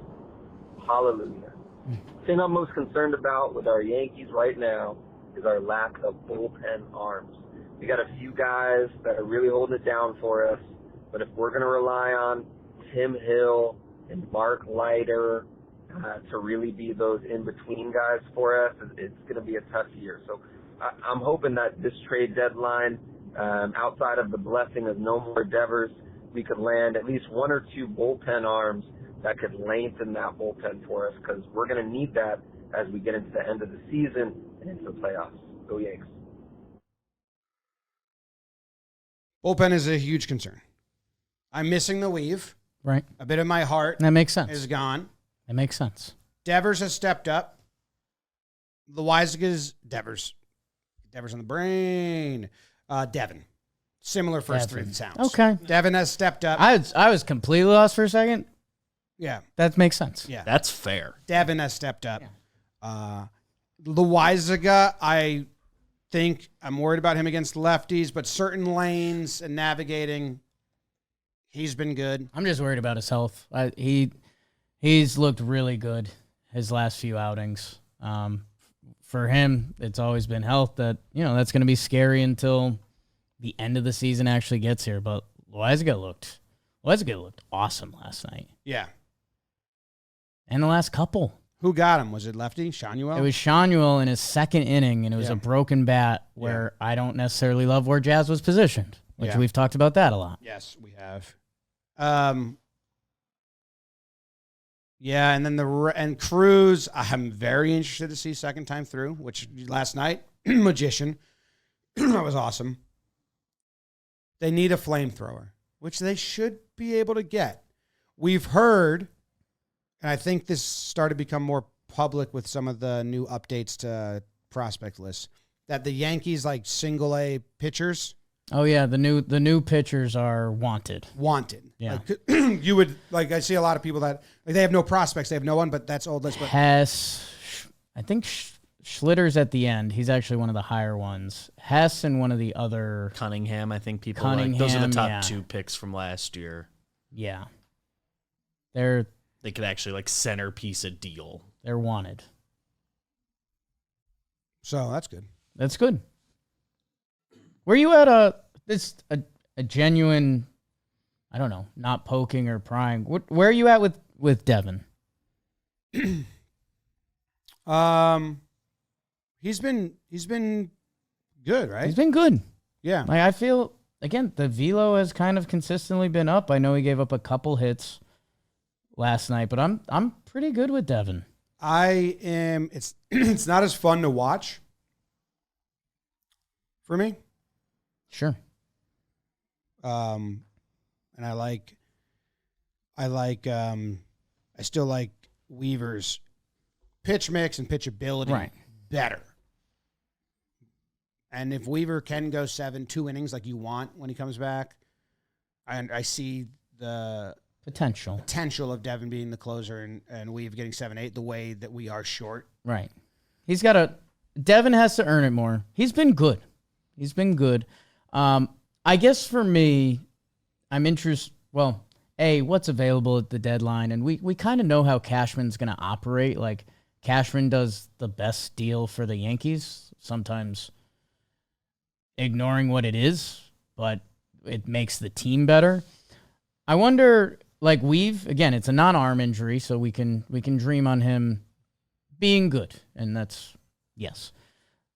Hallelujah. The thing I'm most concerned about with our Yankees right now is our lack of bullpen arms. We got a few guys that are really holding it down for us, but if we're going to rely on Tim Hill and Mark Leiter to really be those in-between guys for us, it's going to be a tough year. So I'm hoping that this trade deadline, outside of the blessing of no more Devers, we could land at least 1 or 2 bullpen arms that could lengthen that bullpen for us, because we're going to need that as we get into the end of the season and into the playoffs. Go Yanks. Bullpen is a huge concern. I'm missing the weave. Right. A bit of my heart That makes sense. is gone. That makes sense. Devers has stepped up. Devers on the brain. Devin. Similar first Devin. 3 sounds. Okay. Devin has stepped up. I was completely lost for a second. Yeah. That makes sense. Yeah. That's fair. Devin has stepped up. Loizaga, I think I'm worried about him against lefties, but certain lanes and navigating, he's been good. I'm just worried about his health. He's looked really good his last few outings. For him, it's always been health that's going to be scary until the end of the season actually gets here. But Loizaga looked awesome last night. Yeah. And the last couple. Who got him? Was it lefty? Shanuel? It was Shanuel in his second inning, and it was a broken bat where I don't necessarily love where Jazz was positioned, which we've talked about that a lot. Yes, we have. Yeah, and then Cruz, I'm very interested to see second time through, which last night, Magician, that was awesome. They need a flamethrower, which they should be able to get. We've heard, and I think this started to become more public with some of the new updates to prospect lists, that the Yankees, like single A pitchers, Oh yeah, the new pitchers are wanted. Yeah. Like, you would, like, I see a lot of people that, like, they have no prospects, they have no one, but that's old list. But Hess, I think Schlitter's at the end. He's actually one of the higher ones. Hess and one of the other Cunningham, I think people like. Those are the top 2 picks from last year. Yeah. They could actually like centerpiece a deal. They're wanted. So that's good. That's good. Were you at a genuine, I don't know, not poking or prying? Where are you at with Devin? He's been good, right? He's been good. Yeah. Like, I feel, again, the velo has kind of consistently been up. I know he gave up a couple hits last night, but I'm pretty good with Devin. I am. It's not as fun to watch for me. Sure. And I still like Weaver's pitch mix and pitchability better. And if Weaver can go 2 innings like you want when he comes back, I see the potential of Devin being the closer and Weaver getting 7-8 the way that we are short. Right. Devin has to earn it more. He's been good. I guess for me, I'm interested, what's available at the deadline, and we kind of know how Cashman's going to operate. Like, Cashman does the best deal for the Yankees, sometimes ignoring what it is, but it makes the team better. I wonder, like, it's a non-arm injury, so we can dream on him being good, and that's, yes.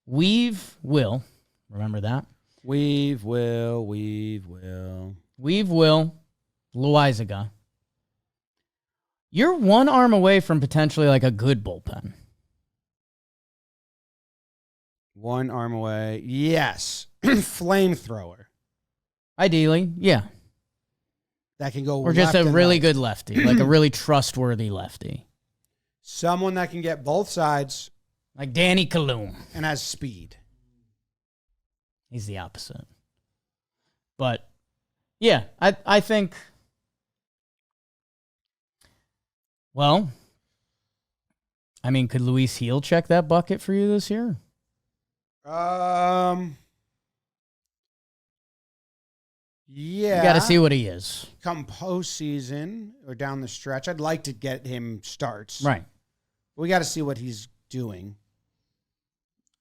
Weave will, remember that? Weave will. Loizaga. You're one arm away from potentially like a good bullpen. One arm away. Yes. Flamethrower. Ideally, yeah. That can go Or just left a and really right. good lefty, like a really trustworthy lefty. Someone that can get both sides Like Danny Kaloum. and has speed. He's the opposite. But, yeah, I think, well, I mean, could Luis Heel check that bucket for you this year? Yeah. You got to see what he is. Come postseason or down the stretch, I'd like to get him starts. Right. We got to see what he's doing.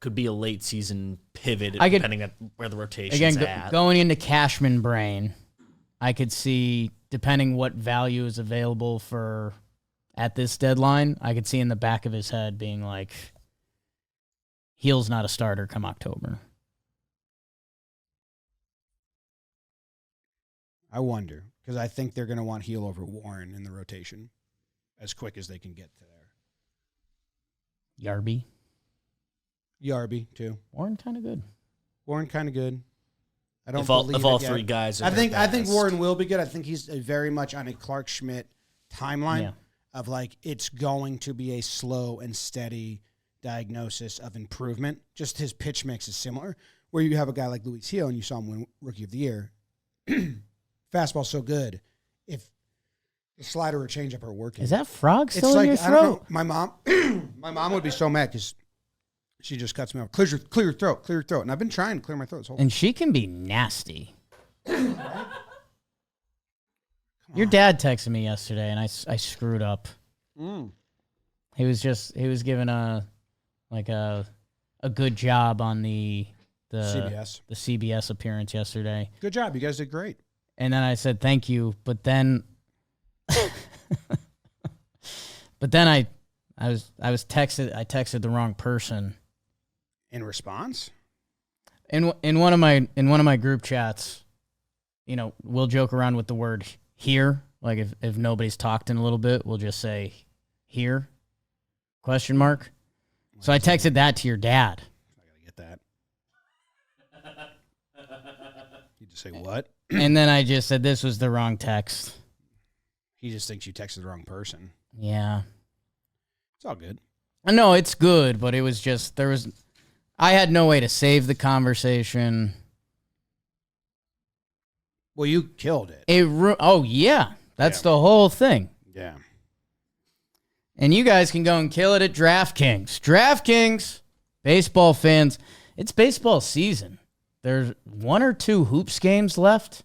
Could be a late season pivot I could- depending on where the rotation's Again, at. going into Cashman brain, I could see, depending what value is available for at this deadline, I could see in the back of his head being like, Heel's not a starter come October. I wonder, because I think they're going to want Heel over Warren in the rotation as quick as they can get to there. Yarby. Yarby, too. Warren kind of good. Warren kind of good. I don't If all believe it yet. three guys are I think best. Warren will be good. I think he's very much on a Clark Schmidt timeline Yeah. of like it's going to be a slow and steady diagnosis of improvement. Just his pitch mix is similar, where you have a guy like Luis Heel and you saw him win Rookie of the Year. Fastball's so good. If the slider or changeup are working, Is that frog it's still like in your I don't know. throat? My mom would be so mad because she just cuts me off. Clear your throat, and I've been trying to clear my throat. This whole And she can be nasty. Your dad texted me yesterday, and I screwed up. He was giving a good job on the CBS. the CBS appearance yesterday. Good job, you guys did great. And then I said thank you, but then I texted the wrong person. In response, In one of my group chats, you know, we'll joke around with the word here. Like if nobody's talked in a little bit, we'll just say here? Question mark. So I texted that to your dad. I gotta get that. You just say what? And then I just said this was the wrong text. He just thinks you texted the wrong person. Yeah. It's all good. No, it's good, but it was just I had no way to save the conversation. Well, you killed it. Oh yeah, that's the whole thing. Yeah. And you guys can go and kill it at DraftKings. DraftKings, baseball fans, it's baseball season. There's 1 or 2 hoops games left.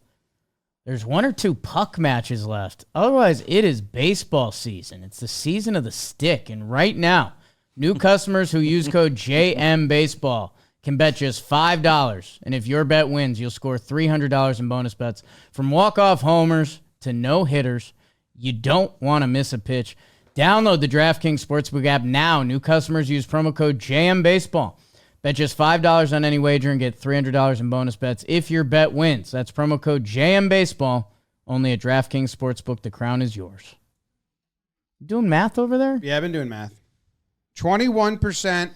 There's 1 or 2 puck matches left. Otherwise, it is baseball season. It's the season of the stick. And right now, new customers who use code JMBaseball can bet just $5. And if your bet wins, you'll score $300 in bonus bets. From walk-off homers to no-hitters, you don't want to miss a pitch. Download the DraftKings Sportsbook app now. New customers use promo code JMBaseball. Bet just $5 on any wager and get $300 in bonus bets if your bet wins. That's promo code JMBaseball. Only at DraftKings Sportsbook. The crown is yours. Doing math over there? Yeah, I've been doing math. 21%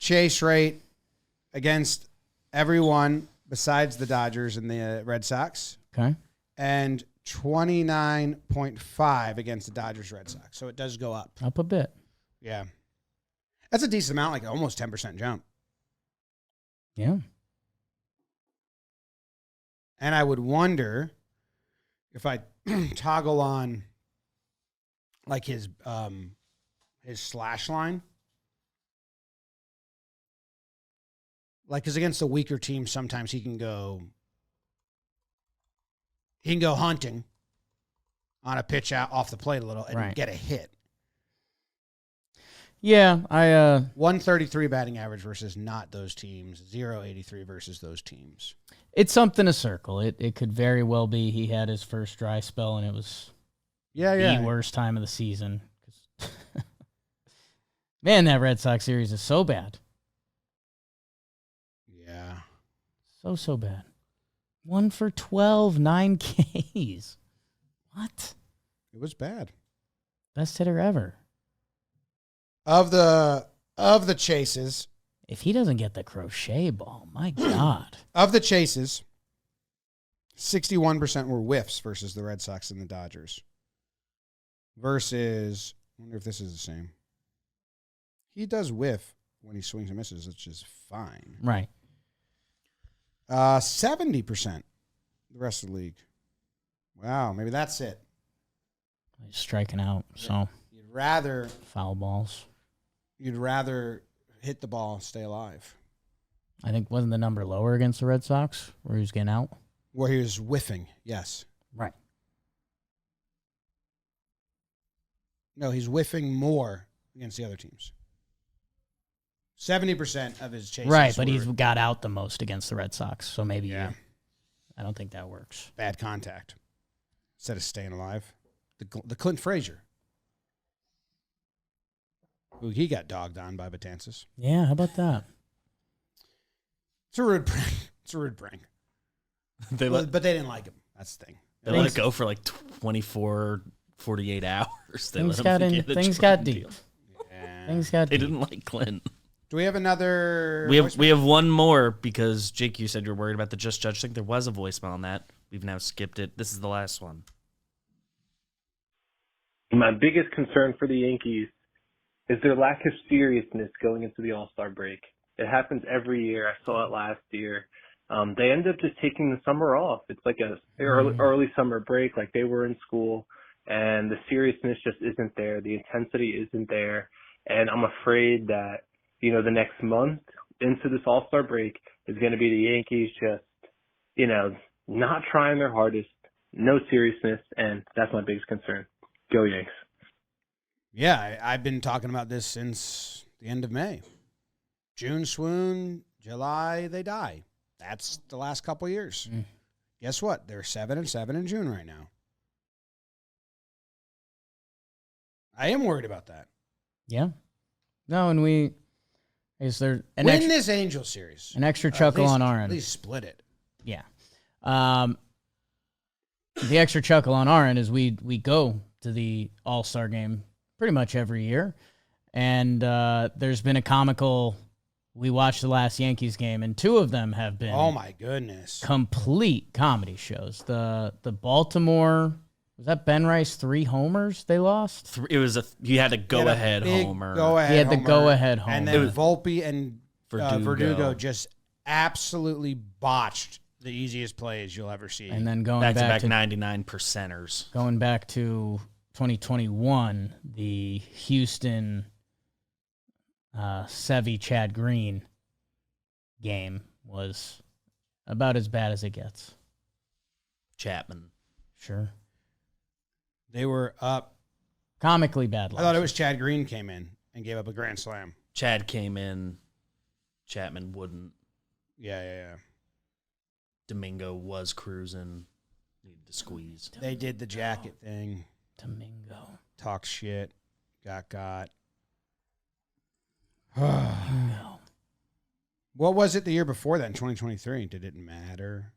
chase rate against everyone besides the Dodgers and the Red Sox. Okay. And 29.5 against the Dodgers Red Sox. So it does go up. Up a bit. Yeah. That's a decent amount, like almost 10% jump. Yeah. And I would wonder if I toggle on like his slash line. Like, because against a weaker team, sometimes he can go hunting on a pitch out off the plate a little and get a hit. Yeah, 133 batting average versus not those teams. 0.83 versus those teams. it's something to circle. It could very well be he had his first dry spell and it was the worst time of the season. Man, that Red Sox series is so bad. Yeah. So bad. 1 for 12, 9 Ks. What? It was bad. Best hitter ever. Of the chases, If he doesn't get the crochet ball, my God. Of the chases, 61% were whiffs versus the Red Sox and the Dodgers. Versus, I wonder if this is the same. He does whiff when he swings and misses, which is fine. Right. 70%, the rest of the league. Wow, maybe that's it. He's striking out, so You'd rather foul balls. hit the ball, stay alive. I think wasn't the number lower against the Red Sox where he was getting out? Where he was whiffing, yes. Right. No, he's whiffing more against the other teams. 70% of his chases. Right, but were he's got out the most against the Red Sox, so maybe Yeah. I don't think that works. bad contact instead of staying alive. The Clint Frazier. Ooh, he got dogged on by Betances. Yeah, how about that? It's a rude prank. It's a rude prank. But they didn't like him. That's the thing. They let it go for like 24, 48 hours. They Things let him got get a things got trade deep. deal. Yeah. Things got They deep. didn't like Clint. Do we have another? We have one more because Jake, you said you're worried about the Just Judge thing. There was a voicemail on that. We've now skipped it. This is the last one. My biggest concern for the Yankees is their lack of seriousness going into the All-Star break. It happens every year. I saw it last year. They end up just taking the summer off. It's like a early summer break, like they were in school, and the seriousness just isn't there. The intensity isn't there, and I'm afraid that, you know, the next month into this All-Star break is going to be the Yankees just, you know, not trying their hardest, no seriousness, and that's my biggest concern. Go Yanks. Yeah, I've been talking about this since the end of May. June swoon, July they die. That's the last couple of years. Guess what? They're 7-7 in June right now. I am worried about that. Yeah. No, and is there Win this Angel series. an extra chuckle on our At end? least split it. Yeah. The extra chuckle on our end is we go to the All-Star game pretty much every year. And there's been a comical, we watched the last Yankees game, and two of them have been Oh, my goodness. complete comedy shows. The Baltimore, was that Ben Rice 3 homers they lost? It was you had a go-ahead homer. Go-ahead He had the homer. go-ahead homer. And then Volpe and Verdugo. just absolutely botched the easiest plays you'll ever see. And then going Back-to-back back to 99 percenters. going back to 2021, the Houston Sevy Chad Green game was about as bad as it gets. Chapman. Sure. They were up. Comically bad. I thought it was Chad Green came in and gave up a grand slam. Chad came in. Chapman wouldn't. Yeah. Domingo was cruising. Needed to squeeze. They did the jacket thing. Domingo. Talk shit. Got. Domingo. What was it the year before that in 2023? Did it matter?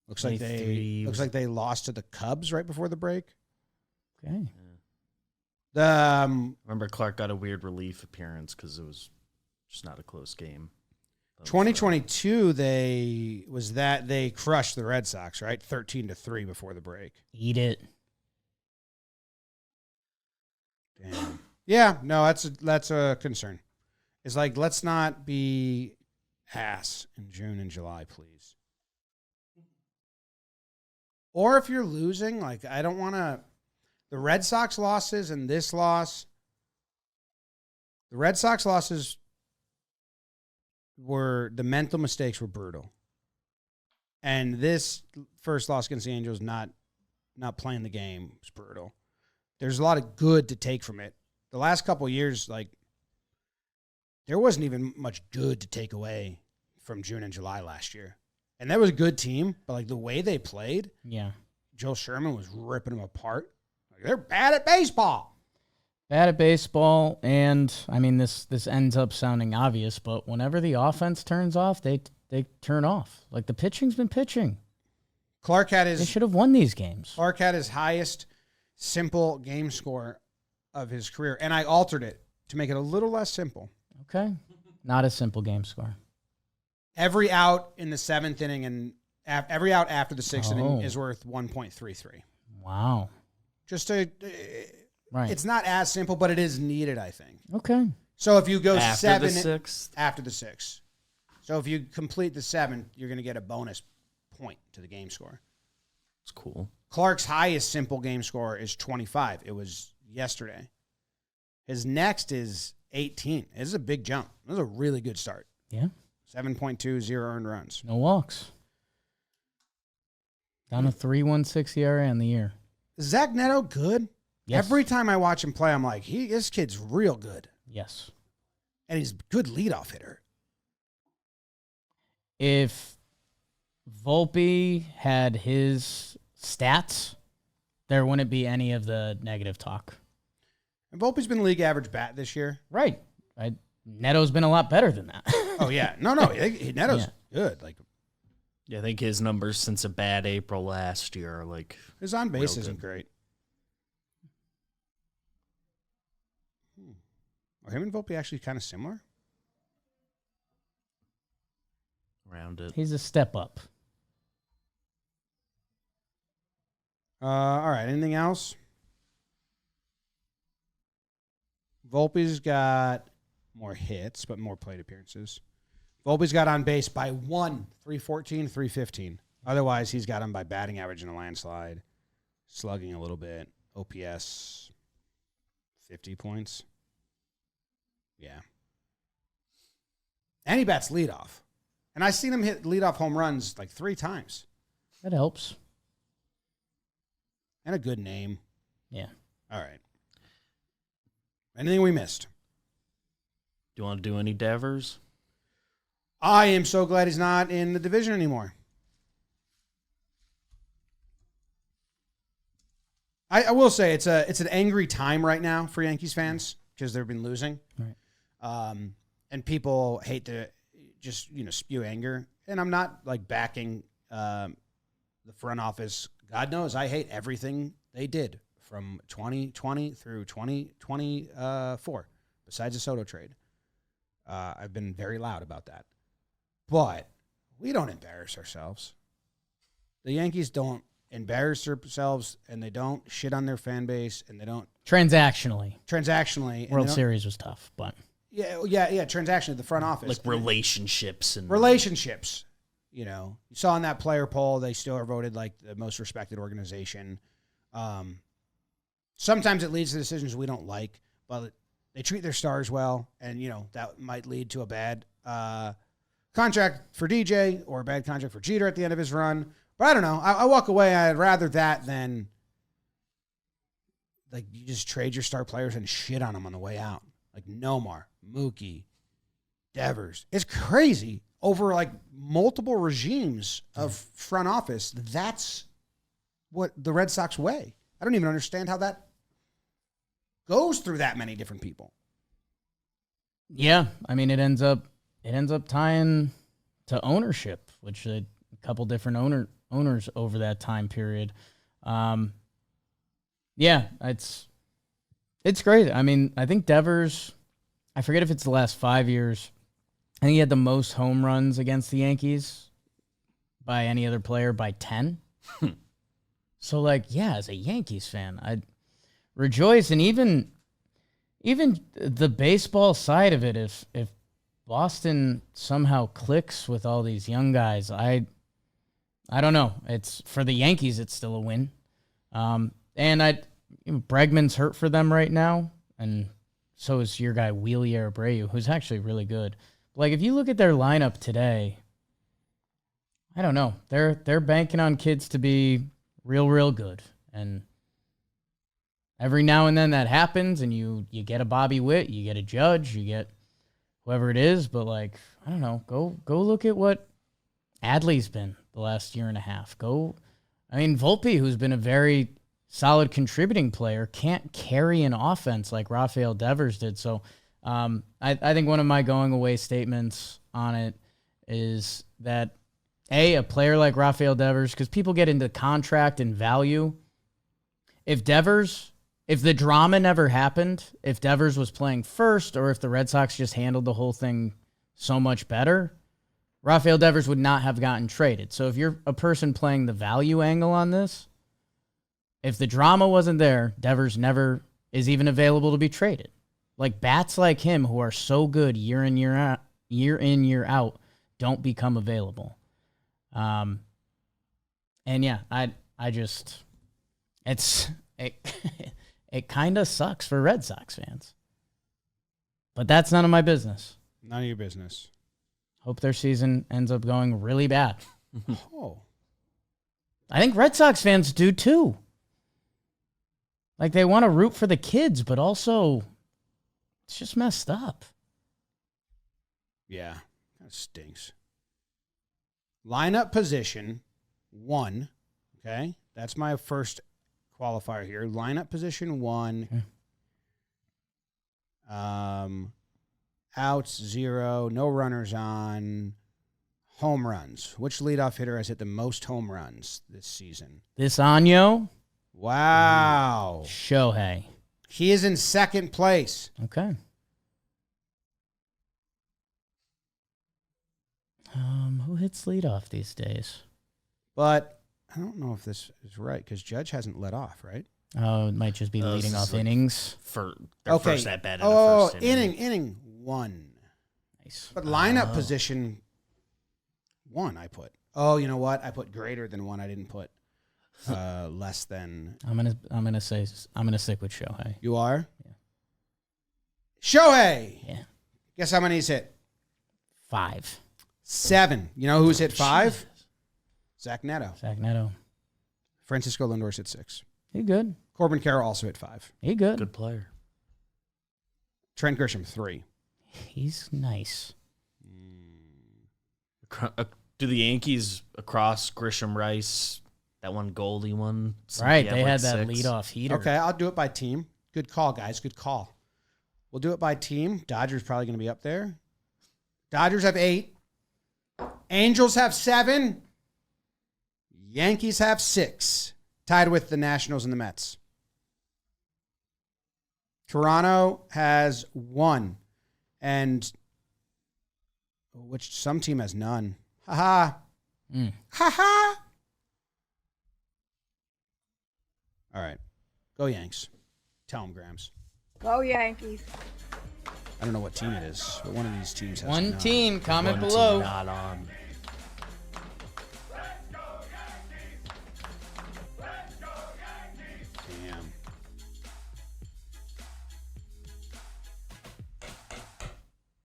Looks like 23 they lost to the Cubs right before the break. Okay. Remember, Clark got a weird relief appearance because it was just not a close game. 2022, they crushed the Red Sox, right? 13-3 before the break. Eat it. Damn. Yeah, no, that's a concern. It's like, let's not be ass in June and July, please. Or if you're losing, like, I don't want to. The Red Sox losses and this loss. The Red Sox losses the mental mistakes were brutal. And this first loss against the Angels, not playing the game, was brutal. There's a lot of good to take from it. The last couple of years, like, there wasn't even much good to take away from June and July last year. And that was a good team, but, like, the way they played, Yeah. Joe Sherman was ripping them apart. Like, they're bad at baseball. Bad at baseball, and I mean this ends up sounding obvious, but whenever the offense turns off, they turn off. Like, the pitching's been pitching. Clark had They should have won these games. his highest simple game score of his career, and I altered it to make it a little less simple. Okay. Not a simple game score. Every out in the 7th inning and every out after the 6th inning is worth 1.33. Wow. Just to, Right. it's not as simple, but it is needed, I think. Okay. So if you go After the 7 6th? after the 6th, so if you complete the 7th, you're going to get a bonus point to the game score. It's cool. Clark's highest simple game score is 25. It was yesterday. His next is 18. This is a big jump. This is a really good start. Yeah. 7.2, 0 earned runs. No walks. Down to 3.16 ERA in the year. Is Zach Neto good? Yes. Every time I watch him play, I'm like, this kid's real good. Yes. And he's a good leadoff hitter. If Volpe had his stats, there wouldn't be any of the negative talk. And Volpe's been league average bat this year. Right. Neto's been a lot better than that. Oh, yeah. No. Neto's good. Like, Yeah, I think his numbers since a bad April last year are like his on base real isn't good. great. Are him and Volpe actually kind of similar? Around it. He's a step up. All right. Anything else? Volpe's got more hits, but more plate appearances. Volpe's got on base by 314, 315. Otherwise, he's got him by batting average in a landslide, slugging a little bit, OPS 50 points. Yeah. And he bats leadoff. And I've seen him hit leadoff home runs like 3 times. That helps. And a good name. Yeah. All right. Anything we missed? Do you want to do any Devers? I am so glad he's not in the division anymore. I will say it's an angry time right now for Yankees fans because they've been losing. Right. And people hate to just, spew anger. And I'm not like backing the front office. God knows I hate everything they did from 2020 through 2024, besides the Soto trade. I've been very loud about that. But we don't embarrass ourselves. The Yankees don't embarrass themselves, and they don't shit on their fan base, and they don't Transactionally. and World they don't- Series was tough, but Yeah, transactionally, the front office. Like relationships and Relationships. You saw in that player poll, they still are voted like the most respected organization. Sometimes it leads to decisions we don't like, but they treat their stars well, and, that might lead to a bad contract for DJ or a bad contract for Jeter at the end of his run. But I don't know. I walk away. I'd rather that than like you just trade your star players and shit on them on the way out. Like Nomar, Mookie, Devers. It's crazy over like multiple regimes of front office. That's what the Red Sox way. I don't even understand how that goes through that many different people. yeah, I mean it ends up tying to ownership, which a couple different owners over that time period. Yeah, it's great. I mean, I think Devers, I forget if it's the last 5 years, I think he had the most home runs against the Yankees by any other player by 10. So, as a Yankees fan, I'd rejoice. And even the baseball side of it, if Boston somehow clicks with all these young guys, I don't know. It's for the Yankees, it's still a win. And Bregman's hurt for them right now, and so is your guy Wheelie Abreu, who's actually really good. Like if you look at their lineup today, I don't know. They're banking on kids to be real good, and every now and then that happens, and you get a Bobby Witt, you get a Judge, you get whoever it is. But I don't know. Go look at what Adley's been the last year and a half. Volpe, who's been a very solid contributing player, can't carry an offense like Rafael Devers did. So I think one of my going away statements on it is that a player like Rafael Devers, because people get into contract and value. If Devers if the drama never happened, if Devers was playing first, or if the Red Sox just handled the whole thing so much better, Rafael Devers would not have gotten traded. So if you're a person playing the value angle on this, if the drama wasn't there, Devers never is even available to be traded. Like, bats like him who are so good year in, year out, don't become available. And yeah, I just, it kind of sucks for Red Sox fans. But that's none of my business. None of your business. Hope their season ends up going really bad. Oh. I think Red Sox fans do too. Like, they want to root for the kids, but also it's just messed up. Yeah, that stinks. Lineup position 1. Okay, that's my first qualifier here. Lineup position 1. Outs 0. No runners on. Home runs. Which leadoff hitter has hit the most home runs this season? This Anyo? Wow. Shohei. He is in second place. Okay. Who hits leadoff these days? But I don't know if this is right because Judge hasn't led off, right? Oh, it might just be leading off innings. For their first at bat in the first inning 1. Nice. But lineup position 1 I put. Oh, you know what? I put greater than 1. I didn't put less than. I'm gonna stick with Shohei. You are? Yeah. Shohei. Yeah. Guess how many he's hit? 5. 7. You know who's hit 5? Zach Neto. Zach Neto. Francisco Lindor's hit 6. He good. Corbin Carroll also hit 5. He good. Good player. Trent Grisham 3. He's nice. Do the Yankees across Grisham, Rice, that one Goldie one? Right, they had that leadoff heater. Okay, I'll do it by team. Good call, guys. Good call. We'll do it by team. Dodgers probably going to be up there. Dodgers have 8. Angels have 7. Yankees have 6. Tied with the Nationals and the Mets. Toronto has 1. And which some team has none. Ha-ha. Ha-ha. All right. Go Yanks. Tell them, Grams. Go Yankees. I don't know what team it is, but one of these teams has One none. team. Comment One below. team not on.